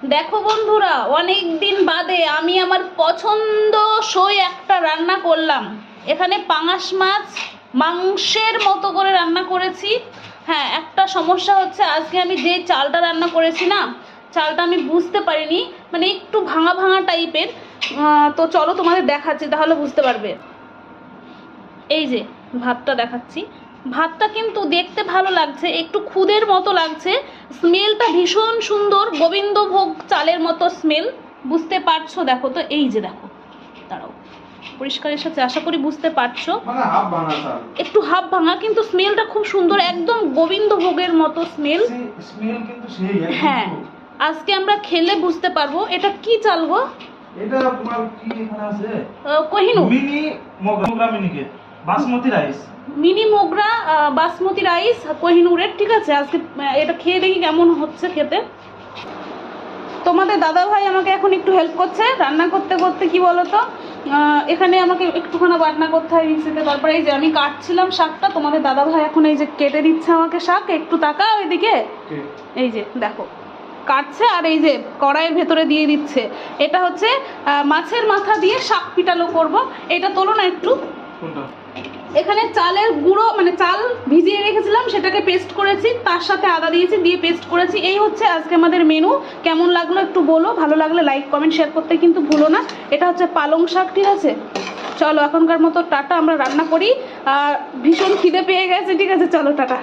দেখো বন্ধুরা, অনেক দিন বাদে আমি আমার পছন্দসই একটা রান্না করলাম। এখানে পাঙাশ মাছ মাংসের মতো করে রান্না করেছি। হ্যাঁ, একটা সমস্যা হচ্ছে, আজকে আমি যে চালটা রান্না করেছি না, চালটা আমি বুঝতে পারিনি, মানে একটু ভাঙা ভাঙা টাইপের। তো চলো তোমাদের দেখাচ্ছি, তাহলে বুঝতে পারবে। এই যে ভাতটা দেখাচ্ছি, ভাতটা কিন্তু দেখতে ভালো লাগছে, একটু খুদের মতো লাগছে, স্মেলটা ভীষণ সুন্দর, গোবিন্দভোগ চালের মতো স্মেল। বুঝতে পারছো? দেখো তো, এই যে দেখো, দাঁড়াও, পরিষ্কার এসেছে, আশা করি বুঝতে পারছো। মানে হাফ ভাঙা চাল, একটু হাফ ভাঙা, কিন্তু স্মেলটা খুব সুন্দর, একদম গোবিন্দভোগের মতো স্মেল। স্মেল কিন্তু সেই হ্যাঁ, আজকে আমরা খেলে বুঝতে পারবো এটা কি চাল গো। এটা তোমার কি এখানে আছে কোহিনূর মিনি মোগরা মিনিকে basmati rice, mini Mogra basmati rice কোহিনূরের। ঠিক আছে, আজকে এটা খেয়ে দেখি কেমন হচ্ছে খেতে। তোমাদের দাদা ভাই আমাকে এখন একটু হেল্প করছে রান্না করতে করতে। কি বলতো, এখানে আমাকে একটুখানি বাটনা করতে হয় মিক্সিতে, তারপরে এই যে আমি কাটছিলাম শাকটা, তোমাদের দাদা ভাই এখন এই যে কেটে দিচ্ছে আমাকে শাক। একটু তাকাও এদিকে, এই যে দেখো কাটছে, আর এই যে কড়াইয়ের ভেতরে দিয়ে দিচ্ছে। এটা হচ্ছে মাছের মাথা দিয়ে শাক পিটালো করব। এটা তোলো না একটু। এখানে চালের গুঁড়ো, মানে চাল ভিজিয়ে রেখেছিলাম, সেটাকে পেস্ট করেছি, তার সাথে আদা দিয়েছি, দিয়ে পেস্ট করেছি। এই হচ্ছে আজকে আমাদের মেনু। কেমন লাগলো একটু বলো, ভালো লাগলে লাইক কমেন্ট শেয়ার করতে কিন্তু ভুলো না। এটা হচ্ছে পালং শাক। ঠিক আছে, চলো এখনকার মতো টাটা, আমরা রান্না করি। আর ভীষণ খিদে পেয়ে গেছে। ঠিক আছে, চলো টাটা।